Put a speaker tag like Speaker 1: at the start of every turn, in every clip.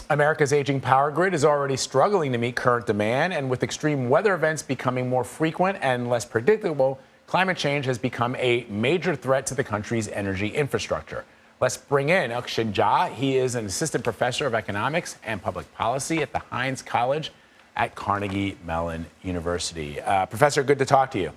Speaker 1: America's aging power grid is already struggling to meet current demand, and with extreme weather events becoming more frequent and less predictable, climate change has become a major threat to the country's energy infrastructure. Let's bring in Akshaya Jha. He is an assistant professor of economics and public policy at the Heinz College at Carnegie Mellon University. Professor, good to talk to you.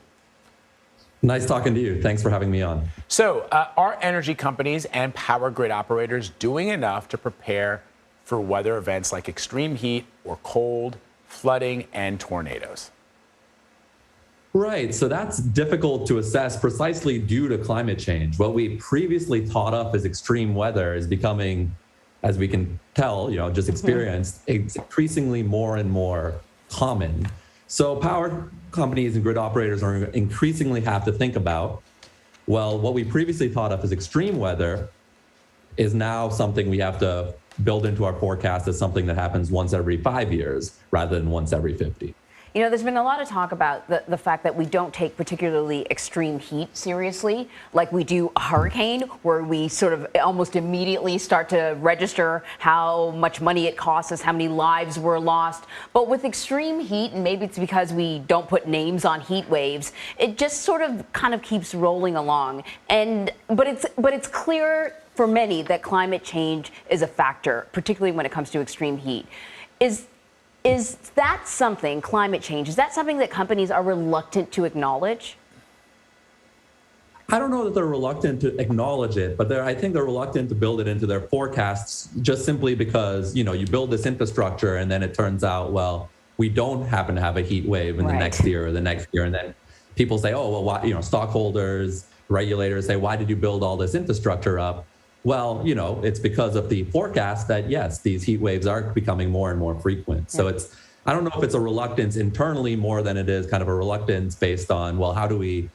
Speaker 2: Nice talking to you. Thanks for having me on.
Speaker 1: So, are energy companies and power grid operators doing enough to prepare for weather events like extreme heat or cold, flooding, and tornadoes?
Speaker 2: Right. So that's difficult to assess precisely due to climate change. What we previously thought of as extreme weather is becoming, as we can tell, just experienced, it's increasingly more and more common. So power companies and grid operators are increasingly have to think about, well, what we previously thought of as extreme weather is now something we have to build into our forecast as something that happens once every 5 years rather than once every 50.
Speaker 3: There's been a lot of talk about the fact that we don't take particularly extreme heat seriously, like we do a hurricane, where we sort of almost immediately start to register how much money it costs us, how many lives were lost. But with extreme heat, and maybe it's because we don't put names on heat waves, it just sort of kind of keeps rolling along. But it's clear for many that climate change is a factor, particularly when it comes to extreme heat. Is that something, climate change, is that something that companies are reluctant to acknowledge?
Speaker 2: I don't know that they're reluctant to acknowledge it, but I think they're reluctant to build it into their forecasts just simply because, you build this infrastructure and then it turns out, well, we don't happen to have a heat wave in the next year or the next year. And then people say, oh, well, why, stockholders, regulators say, why did you build all this infrastructure up? Well, it's because of the forecast that, yes, these heat waves are becoming more and more frequent. So I don't know if it's a reluctance internally more than it is kind of a reluctance based on, well, how do we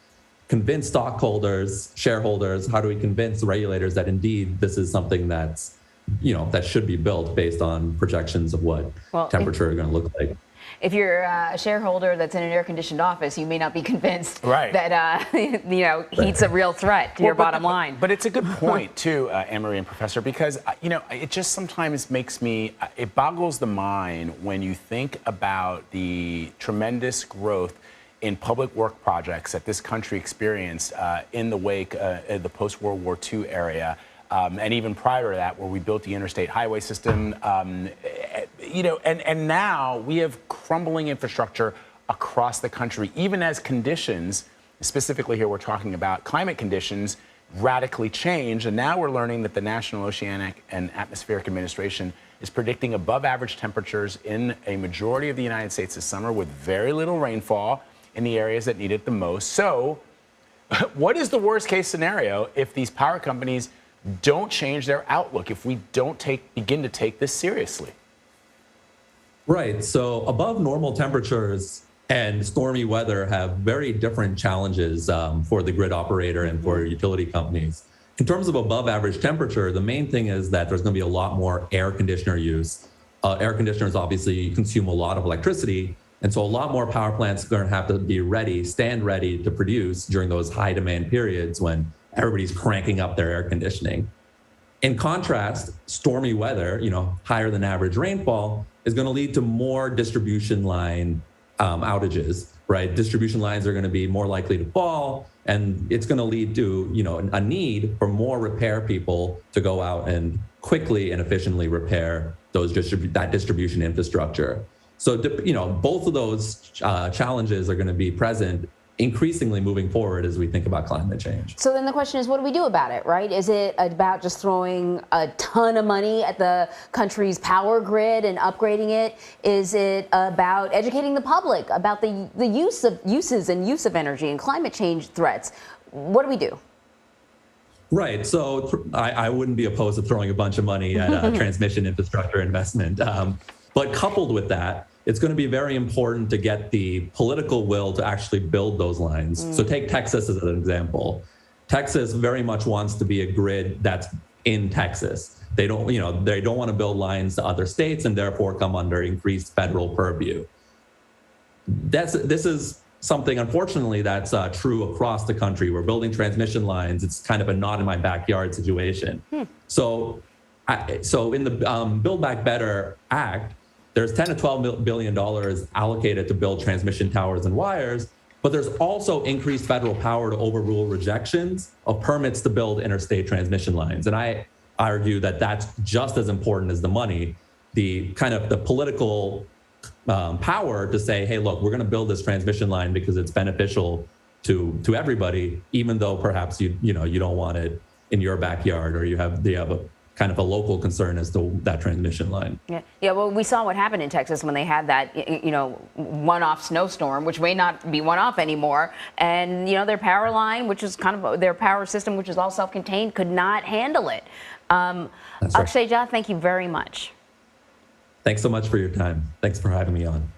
Speaker 2: convince stockholders, shareholders, how do we convince regulators that indeed this is something that's, that should be built based on projections of what temperature is going to look like.
Speaker 3: If you're a shareholder that's in an air-conditioned office, you may not be convinced that heat's a real threat to your bottom line.
Speaker 1: But it's a good point too, Anne-Marie and Professor, because it just sometimes it boggles the mind when you think about the tremendous growth in public work projects that this country experienced in the wake of the post-World War II area. And even prior to that, where we built the interstate highway system, and now we have crumbling infrastructure across the country, even as conditions, specifically here we're talking about climate conditions, radically change. And now we're learning that the National Oceanic and Atmospheric Administration is predicting above average temperatures in a majority of the United States this summer with very little rainfall in the areas that need it the most. So what is the worst case scenario if these power companies don't change their outlook, if we don't begin to take this seriously?
Speaker 2: Right. So above normal temperatures and stormy weather have very different challenges for the grid operator and for utility companies. In terms of above average temperature, the main thing is that there's going to be a lot more air conditioner use. Air conditioners obviously consume a lot of electricity. And so a lot more power plants are going to have to be stand ready to produce during those high demand periods when everybody's cranking up their air conditioning. In contrast, stormy weather, higher than average rainfall, is going to lead to more distribution line outages, right? Distribution lines are going to be more likely to fall, and it's going to lead to, a need for more repair people to go out and quickly and efficiently repair that distribution infrastructure. So, both of those challenges are going to be present increasingly moving forward as we think about climate change.
Speaker 3: So then the question is, what do we do about it, right? Is it about just throwing a ton of money at the country's power grid and upgrading it? Is it about educating the public about the uses of energy and climate change threats? What do we do?
Speaker 2: Right. So I wouldn't be opposed to throwing a bunch of money at transmission infrastructure investment. But coupled with that, it's going to be very important to get the political will to actually build those lines. So take Texas as an example. Texas very much wants to be a grid that's in Texas. They don't want to build lines to other states and therefore come under increased federal purview. This is something, unfortunately, that's true across the country. We're building transmission lines. It's kind of a not in my backyard situation. So So in the Build Back Better Act, there's $10 to $12 billion allocated to build transmission towers and wires, but there's also increased federal power to overrule rejections of permits to build interstate transmission lines. And I argue that that's just as important as the money, the kind of the political power to say, hey, look, we're going to build this transmission line because it's beneficial to everybody, even though perhaps you don't want it in your backyard, or you have a kind of a local concern as to that transmission line.
Speaker 3: Yeah. Well, we saw what happened in Texas when they had that, one-off snowstorm, which may not be one-off anymore, and their power line, which is kind of their power system, which is all self-contained, could not handle it.
Speaker 2: That's right.
Speaker 3: Akshaya Jha, thank you very much.
Speaker 2: Thanks so much for your time. Thanks for having me on.